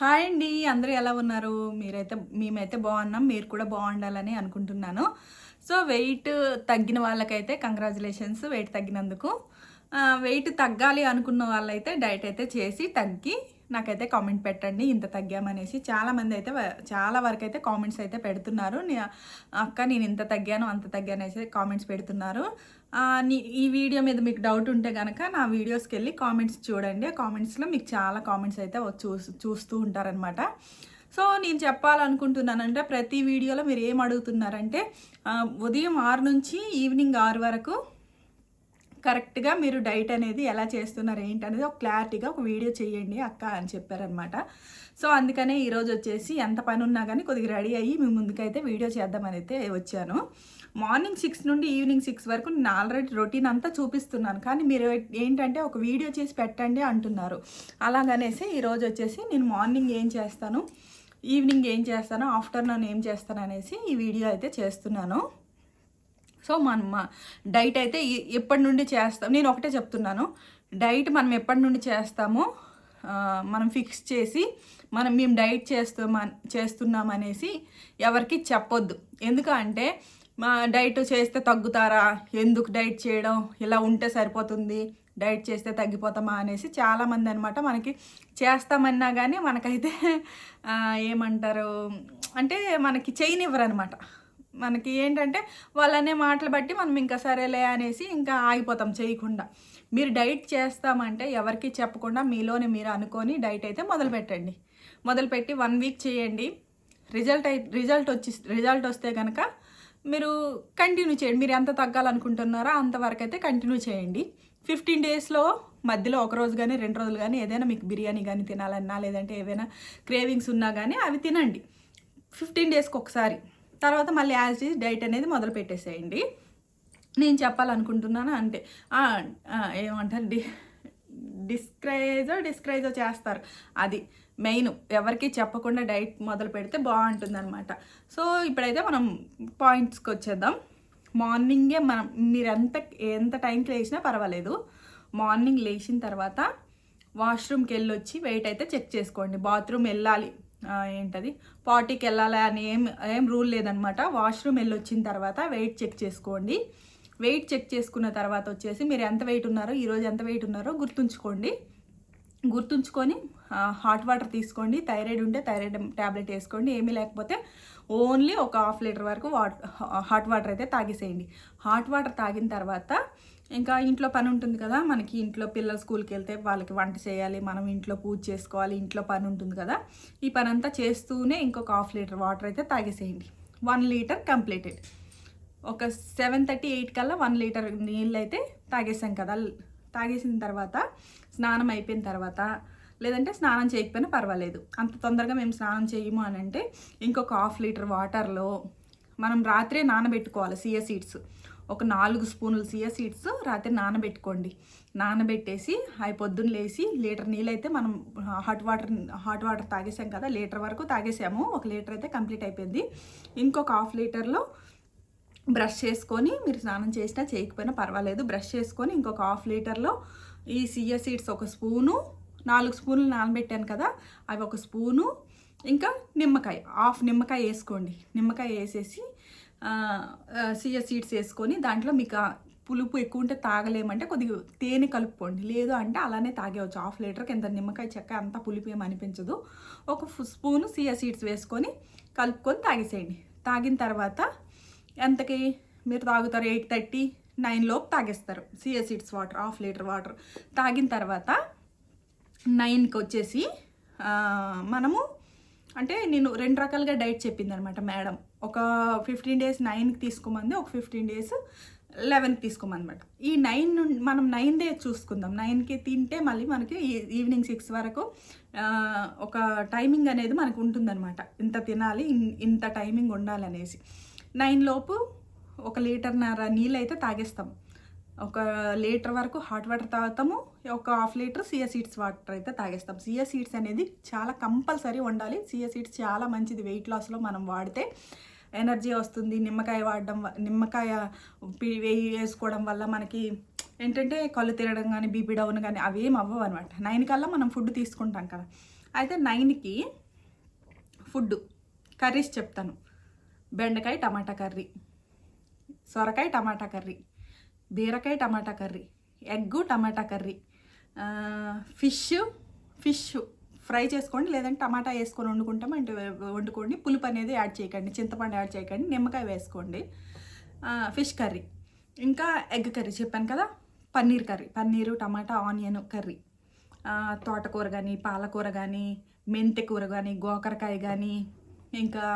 Hi అండి. అందరూ ఎలా ఉన్నారు? మేమైతే బాగున్నాం. మీరు కూడా బాగుండాలని అనుకుంటున్నాను. సో, వెయిట్ తగ్గిన వాళ్ళకైతే కంగ్రాచ్యులేషన్స్ వెయిట్ తగ్గినందుకు. వెయిట్ తగ్గాలి అనుకున్న వాళ్ళైతే డైట్ అయితే చేసి తగ్గి నాకైతే కామెంట్ పెట్టండి ఇంత తగ్గామనేసి. చాలా వరకైతే కామెంట్స్ అయితే పెడుతున్నారు. అక్క నేను ఇంత తగ్గాను, అంత తగ్గాను అనేసి కామెంట్స్ పెడుతున్నారు. ఈ వీడియో మీద మీకు డౌట్ ఉంటే కనుక నా వీడియోస్‌కెళ్ళి కామెంట్స్ చూడండి. ఆ కామెంట్స్‌లో మీకు చాలా కామెంట్స్ అయితే చూస్తూ ఉంటారనమాట. సో, నేను చెప్పాలనుకుంటున్నానంటే ప్రతి వీడియోలో మీరు ఏం అడుగుతున్నారంటే ఉదయం 6 నుంచి ఈవినింగ్ 6 వరకు కరెక్ట్‌గా మీరు డైట్ అనేది ఎలా చేస్తున్నారు ఏంటనేది ఒక క్లారిటీగా ఒక వీడియో చేయండి అక్క అని చెప్పారనమాట. సో, అందుకనే ఈరోజు వచ్చేసి ఎంత పని ఉన్నా కానీ కొద్దిగా రెడీ అయ్యి మీ ముందుకైతే వీడియో చేద్దామని అయితే వచ్చాను. మార్నింగ్ 6 నుండి ఈవినింగ్ 6 వరకు నేను ఆల్రెడీ రొటీన్ అంతా చూపిస్తున్నాను. కానీ మీరు ఏంటంటే ఒక వీడియో చేసి పెట్టండి అంటున్నారు. అలాగనేసి ఈరోజు వచ్చేసి నేను మార్నింగ్ ఏం చేస్తాను, ఈవినింగ్ ఏం చేస్తాను, ఆఫ్టర్‌నూన్ ఏం చేస్తాను అనేసి ఈ వీడియో అయితే చేస్తున్నాను. సో, మనం డైట్ అయితే ఎప్పటి నుండి చేస్తాం, నేను ఒకటే చెప్తున్నాను. డైట్ మనం ఎప్పటి నుండి చేస్తామో మనం ఫిక్స్ చేసి మేము డైట్ చేస్తున్నామనేసి ఎవరికి చెప్పొద్దు. ఎందుకంటే డైట్ చేస్తే తగ్గుతారా, ఎందుకు డైట్ చేయడం, ఇలా ఉంటే సరిపోతుంది, డైట్ చేస్తే తగ్గిపోతామా అనేసి చాలామంది అనమాట మనకి చేస్తామన్నా కానీ మనకైతే ఏమంటారు అంటే మనకి చేయనివ్వరు అనమాట. మనకి ఏంటంటే వాళ్ళనే మాటలు బట్టి మనం ఇంకా సరేలే అనేసి ఇంకా ఆగిపోతాం చేయకుండా. మీరు డైట్ చేస్తామంటే ఎవరికి చెప్పకుండా మీలోనే మీరు అనుకొని డైట్ అయితే మొదలుపెట్టి 1 వీక్ చేయండి. రిజల్ట్ వస్తే కనుక మీరు కంటిన్యూ చేయండి. మీరు ఎంత తగ్గాలనుకుంటున్నారో అంతవరకు అయితే కంటిన్యూ చేయండి. 15 డేస్లో మధ్యలో ఒక రోజు కానీ 2 రోజులు కానీ ఏదైనా మీకు బిర్యానీ కానీ తినాలన్నా లేదంటే ఏవైనా క్రేవింగ్స్ ఉన్నా కానీ అవి తినండి 15 డేస్కి ఒకసారి. తర్వాత మళ్ళీ యాజ్ ఈజ్ డైట్ అనేది మొదలు పెట్టేసేయండి. నేను చెప్పాలనుకుంటున్నాను అంటే ఏమంటారు డిస్కరేజో చేస్తారు. అది మెయిన్ ఎవరికి చెప్పకుండా డైట్ మొదలు పెడితే బాగుంటుందన్నమాట. సో, ఇప్పుడైతే మనం పాయింట్స్కి వచ్చేద్దాం. మార్నింగే మీరు ఎంత టైంకి లేచినా పర్వాలేదు. మార్నింగ్ లేచిన తర్వాత వాష్రూమ్కి వెళ్ళొచ్చి వెయిట్ అయితే చెక్ చేసుకోండి. బాత్రూమ్ వెళ్ళాలి, ఏంటది పార్టీకి వెళ్ళాలి అని ఏం రూల్ లేదనమాట. వాష్రూమ్ వెళ్ళొచ్చిన తర్వాత వెయిట్ చెక్ చేసుకోండి. వెయిట్ చెక్ చేసుకున్న తర్వాత వచ్చేసి మీరు ఎంత వెయిట్ ఉన్నారో, ఈరోజు ఎంత వెయిట్ ఉన్నారో గుర్తుంచుకొని హాట్ వాటర్ తీసుకోండి. థైరాయిడ్ ఉంటే థైరాయిడ్ ట్యాబ్లెట్ వేసుకోండి. ఏమీ లేకపోతే ఓన్లీ ఒక 1/2 లీటర్ వరకు హాట్ వాటర్ అయితే తాగేసేయండి. హాట్ వాటర్ తాగిన తర్వాత ఇంకా ఇంట్లో పని ఉంటుంది కదా మనకి. ఇంట్లో పిల్లలు స్కూల్కి వెళ్తే వాళ్ళకి వంట చేయాలి, మనం ఇంట్లో పూజ చేసుకోవాలి, ఇంట్లో పని ఉంటుంది కదా. ఈ పని అంతా చేస్తూనే ఇంకొక 1/2 లీటర్ వాటర్ అయితే తాగేసేయండి. 1 లీటర్ కంప్లీటెడ్. ఒక 7:30, 8 కల్లా 1 లీటర్ నీళ్ళు అయితే తాగేసాం కదా. తాగేసిన తర్వాత స్నానం అయిపోయిన తర్వాత, లేదంటే స్నానం చేయకపోయినా పర్వాలేదు, అంత తొందరగా మేము స్నానం చేయము అని అంటే ఇంకొక 1/2 లీటర్ వాటర్లో మనం రాత్రే నానబెట్టుకోవాలి చియా సీడ్స్. ఒక 4 స్పూన్లు చియా సీడ్స్ రాత్రి నానబెట్టేసి అవి పొద్దున్న లేసి లీటర్ నీళ్ళు అయితే మనం హాట్ వాటర్ తాగేసాం కదా. లీటర్ వరకు తాగేసాము. 1 లీటర్ అయితే కంప్లీట్ అయిపోయింది. ఇంకొక 1/2 లీటర్లో బ్రష్ చేసుకొని, మీరు స్నానం చేసినా చేయకపోయినా పర్వాలేదు, బ్రష్ చేసుకొని ఇంకొక 1/2 లీటర్లో ఈ చియా సీడ్స్ 1 స్పూను, 4 స్పూన్లు నానబెట్టాను కదా అవి 1 స్పూను, ఇంకా నిమ్మకాయ 1/2 నిమ్మకాయ వేసుకోండి. నిమ్మకాయ వేసేసి చియా సీడ్స్ వేసుకొని దాంట్లో మీకు పులుపు ఎక్కువ ఉంటే తాగలేమంటే కొద్దిగా తేనె కలుపుకోండి. లేదు అంటే అలానే తాగేవచ్చు. 1/2 లీటర్కి ఎంత నిమ్మకాయ చెక్క అంత పులుపు ఏమి అనిపించదు. 1 స్పూను చియా సీడ్స్ వేసుకొని కలుపుకొని తాగేసేయండి. తాగిన తర్వాత ఎంతకి మీరు తాగుతారు, 8:30, 9 లోపు తాగేస్తారు chia seeds water, 1/2 litre water తాగిన తర్వాత 9కి వచ్చేసి మనము అంటే నేను 2 రకాలుగా డైట్ చెప్పింది అనమాట మేడం. ఒక 15 డేస్ 9కి తీసుకోమంది, ఒక 15 డేస్ 11కి తీసుకోమన్నమాట. ఈ 9 నుండి మనం 9 డే చూసుకుందాం. 9కి తింటే మళ్ళీ మనకి ఈవినింగ్ 6 వరకు ఒక టైమింగ్ అనేది మనకు ఉంటుందన్నమాట. ఇంత తినాలి, ఇంత టైమింగ్ ఉండాలనేసి. 9 లోపు 1 లీటర్న్నర నీళ్ళు అయితే తాగేస్తాం. 1 లీటర్ వరకు హాట్ వాటర్ తాగుతాము. ఒక 1/2 లీటర్ చియా సీడ్స్ వాటర్ అయితే తాగేస్తాం. చియా సీడ్స్ అనేది చాలా కంపల్సరీ ఉండాలి. చియా సీడ్స్ చాలా మంచిది వెయిట్ లాస్లో మనం వాడితే. ఎనర్జీ వస్తుంది. నిమ్మకాయ వేసుకోవడం వల్ల మనకి ఏంటంటే కళ్ళు తిరగడం కానీ, బీపీ డౌన్ కానీ అవేం అవ్వవు అనమాట. 9 కల్లా మనం ఫుడ్ తీసుకుంటాం కదా. అయితే 9కి ఫుడ్ కర్రీస్ చెప్తాను. బెండకాయ టమాటా కర్రీ, సొరకాయ టమాటా కర్రీ, బీరకాయ టమాటా కర్రీ, ఎగ్గు టమాటా కర్రీ, ఫిష్ ఫ్రై చేసుకోండి, లేదంటే టమాటా వేసుకొని వండుకుంటాం అంటే వండుకోండి. పులుపు అనేది యాడ్ చేయకండి, చింతపండు యాడ్ చేయకండి, నిమ్మకాయ వేసుకోండి. ఫిష్ కర్రీ, ఇంకా ఎగ్ కర్రీ చెప్పాను కదా. పన్నీర్ కర్రీ, పన్నీరు టమాటా ఆనియన్ కర్రీ, తోటకూర కానీ, పాలకూర కానీ, మెంతె కూర కానీ, గోకరకాయ కానీ, ఇంకా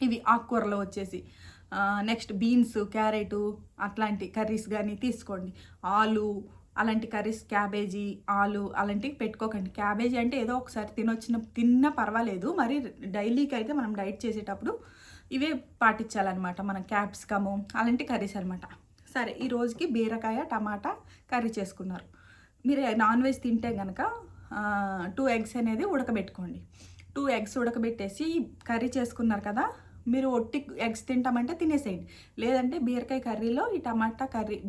ఇవి ఆకుకూరలో వచ్చేసి నెక్స్ట్ బీన్స్, క్యారెటు అట్లాంటి కర్రీస్ కానీ తీసుకోండి. ఆలు అలాంటి కర్రీస్, క్యాబేజీ, ఆలు అలాంటివి పెట్టుకోకండి. క్యాబేజీ అంటే ఏదో ఒకసారి తిన్నా పర్వాలేదు, మరి డైలీకి అయితే మనం డైట్ చేసేటప్పుడు ఇవే పాటించాలన్నమాట. మనం క్యాప్సికము అలాంటి కర్రీస్ అనమాట. సరే, ఈ రోజుకి బీరకాయ టమాటా కర్రీ చేసుకున్నారు. మీరు నాన్ వెజ్ తింటే కనుక 2 eggs అనేది ఉడకబెట్టుకోండి. 2 eggs ఉడకబెట్టేసి కర్రీ చేసుకున్నారు కదా, మీరు ఒట్టి ఎగ్స్ తింటామంటే తినేసేయండి. లేదంటే బీరకాయ కర్రీలో ఈ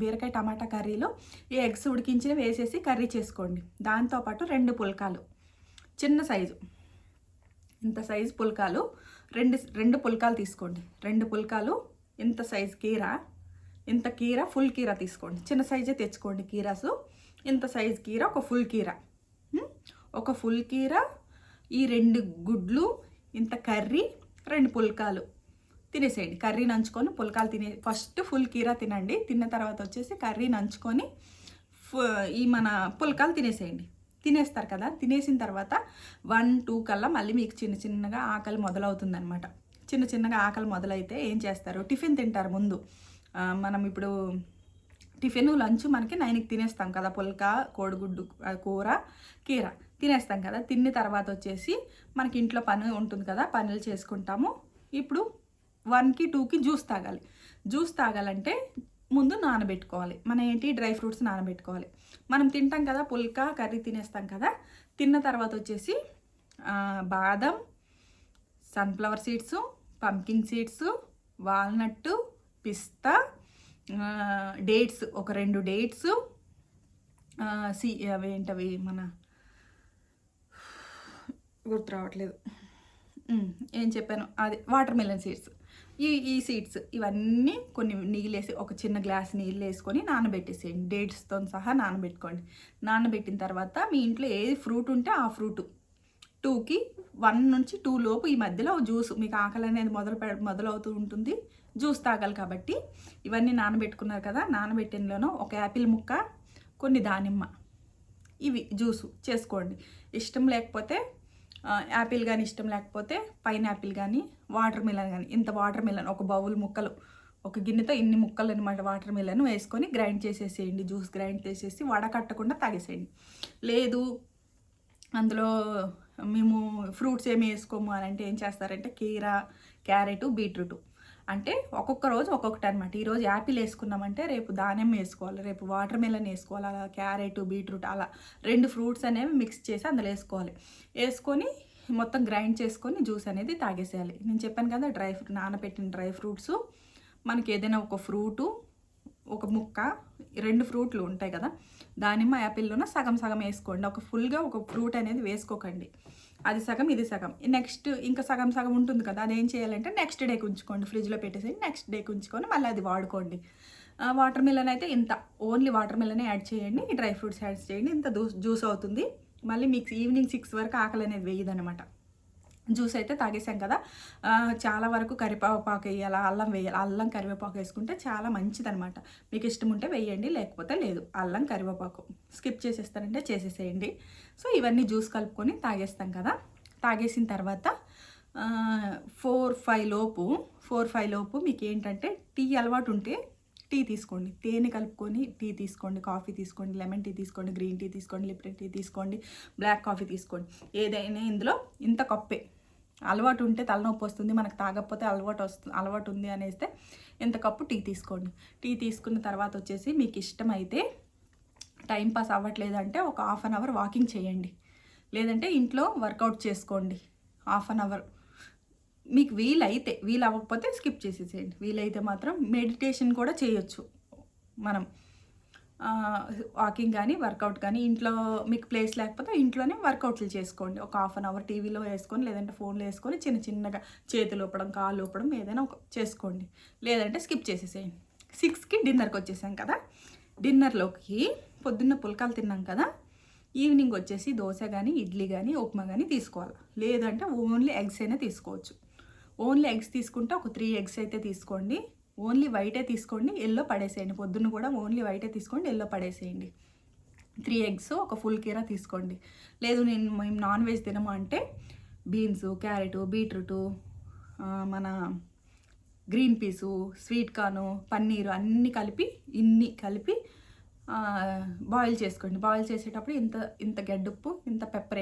బీరకాయ టమాటా కర్రీలో ఈ ఎగ్స్ ఉడికించిన వేసేసి కర్రీ చేసుకోండి. దాంతోపాటు 2 పుల్కాలు, చిన్న సైజు, ఇంత సైజు పుల్కాలు, రెండు పుల్కాలు తీసుకోండి. 2 పుల్కాలు, ఇంత సైజు కీరా, ఇంత కీరా, ఫుల్ కీరా తీసుకోండి. చిన్న సైజే తెచ్చుకోండి కీరాసు. ఇంత సైజు కీరా, ఒక ఫుల్ కీరా, ఈ 2 గుడ్లు, ఇంత కర్రీ, 2 పుల్కాలు తినేసేయండి. కర్రీ నంచుకొని పుల్కాలు ఫస్ట్ ఫుల్ కీరా తినండి. తిన్న తర్వాత వచ్చేసి కర్రీ నంచుకొని ఈ మన పుల్కాలు తినేసేయండి. తినేస్తారు కదా, తినేసిన తర్వాత 1-2 కల్లా మళ్ళీ మీకు చిన్నగా ఆకలి మొదలవుతుందనమాట. చిన్నగా ఆకలి మొదలైతే ఏం చేస్తారు, టిఫిన్ తింటారు ముందు. మనం ఇప్పుడు టిఫిన్ లంచ్ మనకి 9కి తినేస్తాం కదా, పుల్కా, కోడిగుడ్డు కూర, కీర తినేస్తాం కదా. తిన్న తర్వాత వచ్చేసి మనకి ఇంట్లో పని ఉంటుంది కదా, పనులు చేసుకుంటాము. ఇప్పుడు 1కి 2కి జ్యూస్ తాగాలి. జ్యూస్ తాగాలంటే ముందు నానబెట్టుకోవాలి. మనం ఏంటి, డ్రై ఫ్రూట్స్ నానబెట్టుకోవాలి. మనం తింటాం కదా, పుల్కా కర్రీ తినేస్తాం కదా. తిన్న తర్వాత వచ్చేసి బాదం, sunflower seeds, pumpkin seeds, walnut, పిస్తా, డేట్స్, ఒక 2 డేట్స్, అవేంటవి మన గుర్తు రావట్లేదు, ఏం చెప్పాను, అది వాటర్ మెలన్ సీడ్స్. ఈ సీడ్స్ ఇవన్నీ కొన్ని నీళ్ళు వేసి, ఒక చిన్న గ్లాస్ నీళ్ళు వేసుకొని నానబెట్టేసేయండి. డేట్స్తో సహా నానబెట్టుకోండి. నానబెట్టిన తర్వాత మీ ఇంట్లో ఏ ఫ్రూట్ ఉంటే ఆ ఫ్రూటు 1 నుంచి 2 లోపు ఈ మధ్యలో జ్యూస్, మీకు ఆకలి అనేది మొదలవుతూ ఉంటుంది, జ్యూస్ తాగాలి కాబట్టి ఇవన్నీ నానబెట్టుకున్నారు కదా. నానబెట్టినలోనూ ఒక యాపిల్ ముక్క, కొన్ని దానిమ్మ, ఇవి జ్యూసు చేసుకోండి. ఇష్టం లేకపోతే యాపిల్ కానీ, ఇష్టం లేకపోతే పైనాపిల్ కానీ, వాటర్ మిలన్ కానీ, ఇంత వాటర్ మిలన్ ఒక బౌల్ ముక్కలు, ఒక గిన్నెతో ఇన్ని ముక్కలు అనమాట వాటర్ మిలన్ వేసుకొని గ్రైండ్ చేసేసేయండి. జ్యూస్ గ్రైండ్ చేసేసి వడకట్టకుండా తాగేసేయండి. లేదు అందులో మేము ఫ్రూట్స్ ఏమి వేసుకోము అని అంటే ఏం చేస్తారంటే కీరా, క్యారెట్, బీట్రూట్, అంటే ఒక్కొక్క రోజు ఒక్కొక్కటి అనమాట. ఈరోజు యాపిల్ వేసుకున్నామంటే రేపు దానిమ్మ వేసుకోవాలి, రేపు వాటర్ మెలన్ వేసుకోవాలి, అలా క్యారెట్, బీట్రూట్ అలా 2 ఫ్రూట్స్ అనేవి మిక్స్ చేసి అందులో వేసుకోవాలి. వేసుకొని మొత్తం గ్రైండ్ చేసుకొని జ్యూస్ అనేది తాగేసేయాలి. నేను చెప్పాను కదా, నానబెట్టిన డ్రై ఫ్రూట్స్, మనకి ఏదైనా ఒక ఫ్రూటు, ఒక ముక్క, 2 ఫ్రూట్లు ఉంటాయి కదా, దానిమ్మ యాపిల్లోన సగం వేసుకోండి. ఒక ఫుల్గా ఒక ఫ్రూట్ అనేది వేసుకోకండి. అది సగం, ఇది సగం. నెక్స్ట్ ఇంకా సగం ఉంటుంది కదా, అదేం చేయాలంటే నెక్స్ట్ డేకి ఉంచుకోండి, ఫ్రిడ్జ్లో పెట్టేసి నెక్స్ట్ డేకి ఉంచుకొని మళ్ళీ అది వాడుకోండి. వాటర్ మిలన్ అయితే ఇంత, ఓన్లీ వాటర్ మిలనే యాడ్ చేయండి, డ్రై ఫ్రూట్స్ యాడ్ చేయండి, ఇంత జ్యూస్ అవుతుంది. మళ్ళీ మీకు ఈవినింగ్ 6 వరకు ఆకలి అనేది వేయదనమాట. జ్యూస్ అయితే తాగేసాం కదా. చాలా వరకు కరివేపాకు వేయాలి, అల్లం వేయాలి. అల్లం కరివేపాకు వేసుకుంటే చాలా మంచిదనమాట. మీకు ఇష్టం ఉంటే వేయండి, లేకపోతే లేదు. అల్లం కరివేపాకు స్కిప్ చేసేస్తారంటే చేసేసేయండి. సో ఇవన్నీ జ్యూస్ కలుపుకొని తాగేస్తాం కదా. తాగేసిన తర్వాత 4-5 లోపు మీకు ఏంటంటే టీ అలవాటు ఉంటే టీ తీసుకోండి. తేనె కలుపుకొని టీ తీసుకోండి, కాఫీ తీసుకోండి, లెమన్ టీ తీసుకోండి, గ్రీన్ టీ తీసుకోండి, లిప్టన్ టీ తీసుకోండి, బ్లాక్ కాఫీ తీసుకోండి. ఏదైనా ఇందులో ఇంత కప్పే. అలవాటు ఉంటే తలనొప్పి వస్తుంది, మనకు తాగకపోతే అలవాటు ఉంది అనేస్తే ఇంత కప్పు టీ తీసుకోండి. టీ తీసుకున్న తర్వాత వచ్చేసి మీకు ఇష్టమైతే టైంపాస్ అవ్వట్లేదంటే ఒక 1/2 అవర్ వాకింగ్ చేయండి, లేదంటే ఇంట్లో వర్కౌట్ చేసుకోండి 1/2 అవర్. మీకు వీలు అవ్వకపోతే స్కిప్ చేసేసేయండి. వీలైతే మాత్రం మెడిటేషన్ కూడా చేయొచ్చు మనం. వాకింగ్ కానీ వర్కౌట్ కానీ ఇంట్లో మీకు ప్లేస్ లేకపోతే ఇంట్లోనే వర్కౌట్లు చేసుకోండి. ఒక హాఫ్ అన్ అవర్ టీవీలో వేసుకొని లేదంటే ఫోన్లో వేసుకొని చిన్న చిన్నగా చేతులు ఊపడం కాళ్ళు ఊపడం ఏదైనా ఒక చేసుకోండి. లేదంటే స్కిప్ చేసేసేయండి. 6కి డిన్నర్కి వచ్చేసాం కదా. డిన్నర్లోకి పొద్దున్న పుల్కాలు తిన్నాం కదా, ఈవినింగ్ వచ్చేసి దోశ కానీ ఇడ్లీ కానీ ఉప్మా కానీ తీసుకోవాలి. లేదంటే ఓన్లీ ఎగ్స్ అయినా తీసుకోవచ్చు. ఓన్లీ ఎగ్స్ తీసుకుంటే ఒక 3 ఎగ్స్ అయితే తీసుకోండి. ఓన్లీ వైటే తీసుకోండి, ఎల్లో పడేసేయండి. పొద్దున్న కూడా ఓన్లీ వైటే తీసుకోండి, ఎల్లో పడేసేయండి. 3 ఎగ్స్, ఒక ఫుల్ కీరా తీసుకోండి. లేదు మేము నాన్ వెజ్ తినము అంటే బీన్స్, క్యారెట్, బీట్రూటు, మన గ్రీన్ పీసు, స్వీట్ కార్ను, పన్నీరు అన్నీ కలిపి బాయిల్ చేసుకోండి. బాయిల్ చేసేటప్పుడు ఇంత గడ్డుప్పు, ఇంత పెప్పర్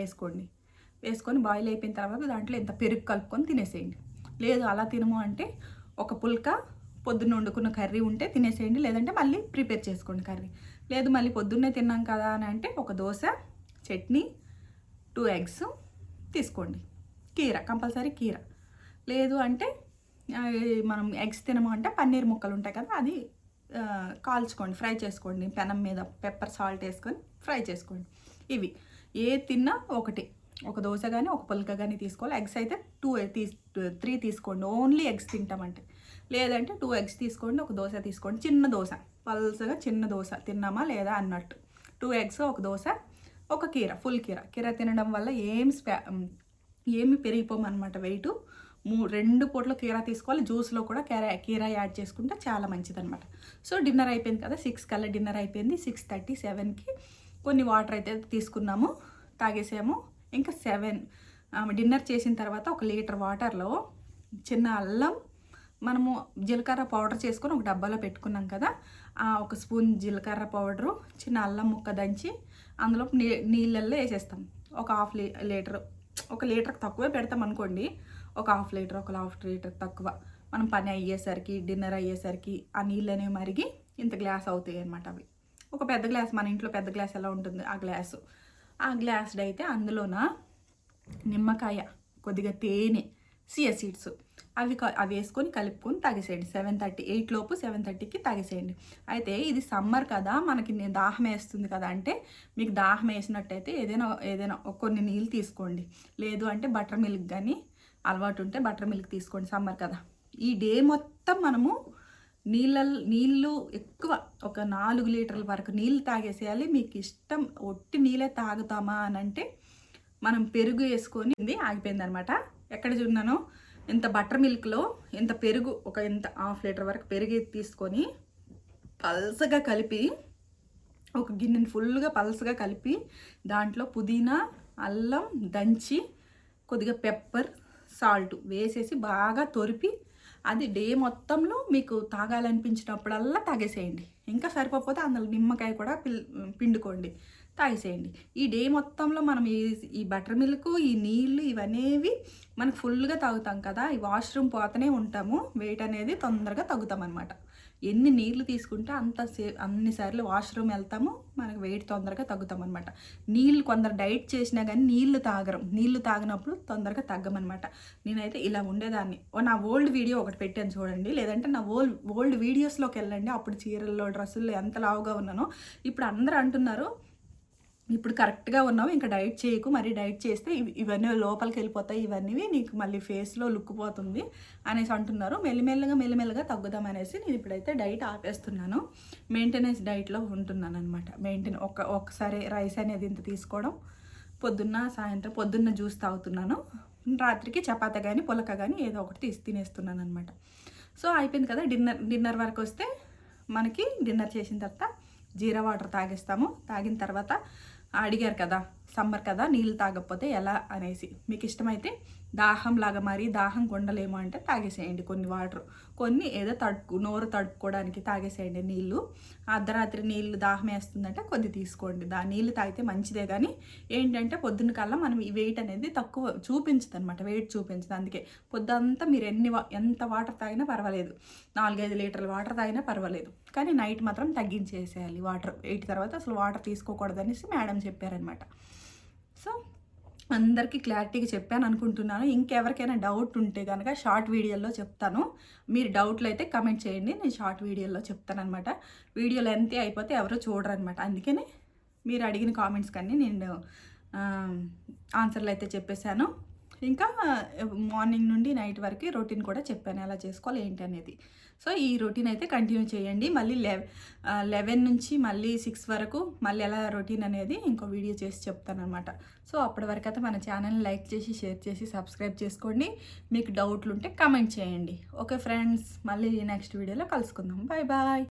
వేసుకొని బాయిల్ అయిపోయిన తర్వాత దాంట్లో ఇంత పెరుగు కలుపుకొని తినేసేయండి. లేదు అలా తినము అంటే ఒక పుల్క, పొద్దున్న వండుకున్న కర్రీ ఉంటే తినేసేయండి. లేదంటే మళ్ళీ ప్రిపేర్ చేసుకోండి కర్రీ. లేదు మళ్ళీ పొద్దున్నే తిన్నాం కదా అని అంటే ఒక దోశ, చట్నీ, 2 ఎగ్స్ తీసుకోండి. కీర కంపల్సరీ కీర. లేదు అంటే మనం ఎగ్స్ తినము అంటే పన్నీర్ ముక్కలు ఉంటాయి కదా, అది కాల్చుకోండి, ఫ్రై చేసుకోండి. పెనం మీద పెప్పర్ సాల్ట్ వేసుకొని ఫ్రై చేసుకోండి. ఇవి ఏ తిన్నా ఒకటి, ఒక దోశ కానీ ఒక పుల్క కానీ తీసుకోవాలి. ఎగ్స్ అయితే 3 తీసుకోండి. ఓన్లీ ఎగ్స్ తింటామంటే. లేదంటే 2 ఎగ్స్ తీసుకోండి, ఒక దోశ తీసుకోండి. చిన్న దోశ, పల్సగా చిన్న దోశ తిన్నామా లేదా అన్నట్టు. 2 ఎగ్స్, ఒక దోశ, ఒక కీర, ఫుల్ కీర తినడం వల్ల ఏమి పెరిగిపోమన్నమాట వెయిట్. 2 పూటలు కీర తీసుకోవాలి. జ్యూస్లో కూడా కీర యాడ్ చేసుకుంటే చాలా మంచిదన్నమాట. సో డిన్నర్ అయిపోయింది కదా, 6 కల్లా డిన్నర్ అయిపోయింది. 6:30, 7కి కొన్ని వాటర్ అయితే తీసుకున్నాము, తాగేసాము. ఇంకా 7 డిన్నర్ చేసిన తర్వాత 1 లీటర్ వాటర్లో చిన్న అల్లం, మనము జీలకర్ర పౌడర్ చేసుకొని ఒక డబ్బాలో పెట్టుకున్నాం కదా, 1 స్పూన్ జీలకర్ర పౌడరు, చిన్న అల్లం ముక్క దంచి అందులో నీళ్ళల్లో వేసేస్తాం. ఒక హాఫ్ లీటర్, 1 లీటర్కి తక్కువే పెడతాం అనుకోండి. ఒక హాఫ్ లీటర్ తక్కువ. మనం పని అయ్యేసరికి, డిన్నర్ అయ్యేసరికి ఆ నీళ్ళు అనేవి మరిగి ఇంత గ్లాస్ అవుతాయి అన్నమాట. అవి ఒక పెద్ద గ్లాస్, మన ఇంట్లో పెద్ద గ్లాస్ ఎలా ఉంటుంది ఆ గ్లాస్డ్ అయితే అందులోన నిమ్మకాయ, కొద్దిగా తేనె, సియా సీడ్స్ అవి వేసుకొని కలుపుకొని తాగేసేయండి. 8 లోపు 7:30కి తాగేసేయండి. అయితే ఇది సమ్మర్ కదా, మనకి దాహం వేస్తుంది కదా అంటే, మీకు దాహం వేసినట్టయితే ఏదైనా కొన్ని నీళ్ళు తీసుకోండి. లేదు అంటే బటర్ మిల్క్ కానీ అలవాటు ఉంటే బటర్ మిల్క్ తీసుకోండి. సమ్మర్ కదా, ఈ డే మొత్తం మనము నీళ్ళు ఎక్కువ, ఒక 4 లీటర్ల వరకు నీళ్ళు తాగేసేయాలి. మీకు ఇష్టం ఒట్టి నీళ్ళే తాగుతామా అని అంటే మనం పెరుగు వేసుకొని ఆగిపోయింది అనమాట. ఎక్కడ చూన్నాను, ఇంత బటర్ మిల్క్లో ఇంత పెరుగు, ఇంత హాఫ్ లీటర్ వరకు పెరుగు తీసుకొని పల్సగా కలిపి, ఒక గిన్నెని ఫుల్గా పల్సగా కలిపి దాంట్లో పుదీనా, అల్లం దంచి, కొద్దిగా పెప్పర్, సాల్ట్ వేసేసి బాగా తొరిపి, అది డే మొత్తంలో మీకు తాగాలనిపించినప్పుడల్లా తాగేసేయండి. ఇంకా సరిపోతే అందులో నిమ్మకాయ కూడా పిండుకోండి, తాగేసేయండి. ఈ డే మొత్తంలో మనం ఈ బటర్ మిల్క్, ఈ నీళ్ళు ఇవనేవి మనకు ఫుల్గా తాగుతాం కదా, ఈ వాష్రూమ్ పోతూనే ఉంటాము, వెయిట్ అనేది తొందరగా తగ్గుతాం అనమాట. ఎన్ని నీళ్ళు తీసుకుంటే అన్నిసార్లు వాష్రూమ్ వెళ్తాము, మనకు వెయిట్ తొందరగా తగ్గుతాం అనమాట. నీళ్ళు కొందరు డైట్ చేసినా కానీ నీళ్ళు తాగినప్పుడు తొందరగా తగ్గమన్నమాట. నేనైతే ఇలా ఉండేదాన్ని. నా ఓల్డ్ వీడియో ఒకటి పెట్టాను చూడండి, లేదంటే నా ఓల్డ్ వీడియోస్లోకి వెళ్ళండి. అప్పుడు చీరల్లో, డ్రెస్సుల్లో ఎంత లావుగా ఉన్నానో. ఇప్పుడు అందరూ అంటున్నారు, ఇప్పుడు కరెక్ట్గా ఉన్నావు, ఇంకా డైట్ చేయకు, మరి డైట్ చేస్తే ఇవన్నీ లోపలికి వెళ్ళిపోతాయి, ఇవన్నీ నీకు మళ్ళీ ఫేస్లో లుక్ పోతుంది అనేసి అంటున్నారు. మెల్లిమెల్లగా తగ్గుదాం అనేసి నేను ఇప్పుడైతే డైట్ ఆపేస్తున్నాను. మెయింటెనెన్స్ డైట్లో ఉంటున్నాను అనమాట. ఒకసారి రైస్ అనేది ఇంత తీసుకోవడం, పొద్దున్న జ్యూస్ తాగుతున్నాను, రాత్రికి చపాతీ కానీ పులక కానీ ఏదో ఒకటి తినేస్తున్నాను అనమాట. సో అయిపోయింది కదా. డిన్నర్ వరకు వస్తే మనకి డిన్నర్ చేసిన తర్వాత జీరా వాటర్ తాగేస్తాము. తాగిన తర్వాత అడిగారు కదా, సమ్మర్ కదా, నీళ్ళు తాగకపోతే ఎలా అనేసి, మీకు ఇష్టమైతే దాహం కొండలేమో అంటే తాగేసేయండి కొన్ని వాటర్, కొన్ని ఏదో నోరు తడుపుకోవడానికి తాగేసేయండి నీళ్ళు. అర్ధరాత్రి నీళ్ళు దాహం వేస్తుందంటే కొద్ది తీసుకోండి. నీళ్ళు తాగితే మంచిదే. కానీ ఏంటంటే పొద్దున్న కల్లా మనం ఈ వెయిట్ అనేది తక్కువ చూపించదు అనమాట, వెయిట్ చూపించదు. అందుకే పొద్దంతా మీరు ఎంత వాటర్ తాగినా పర్వాలేదు, 4-5 లీటర్ల వాటర్ తాగినా పర్వాలేదు, కానీ నైట్ మాత్రం తగ్గించేసేయాలి వాటర్. 8 తర్వాత అసలు వాటర్ తీసుకోకూడదు అనేసి మేడం చెప్పారనమాట. సో అందరికీ క్లారిటీగా చెప్పాను అనుకుంటున్నాను. ఇంకెవరికైనా డౌట్ ఉంటే గనక షార్ట్ వీడియోలో చెప్తాను. మీరు డౌట్లు అయితే కమెంట్ చేయండి. నేను షార్ట్ వీడియోలో చెప్తాననమాట. వీడియో లెంతీ అయిపోతే ఎవరు చూడరనమాట. అందుకనే మీరు అడిగిన కామెంట్స్‌కన్నీ నేను ఆన్సర్లు అయితే చెప్పేశాను. ఇంకా మార్నింగ్ నుండి నైట్ వరకు రొటీన్ కూడా చెప్పాను ఎలా చేసుకోవాలి ఏంటి అనేది. సో ఈ రొటీన్ అయితే కంటిన్యూ చేయండి. మళ్ళీ 11 నుంచి మళ్ళీ 6 వరకు మళ్ళీ ఎలా రొటీన్ అనేది ఇంకో వీడియో చేసి చెప్తానమాట. సో అప్పటి వరకు అయితే మన ఛానల్ని లైక్ చేసి, షేర్ చేసి, సబ్స్క్రైబ్ చేసుకోండి. మీకు డౌట్లు ఉంటే కమెంట్ చేయండి. ఓకే ఫ్రెండ్స్, మళ్ళీ నెక్స్ట్ వీడియోలో కలుసుకుందాం. Bye bye.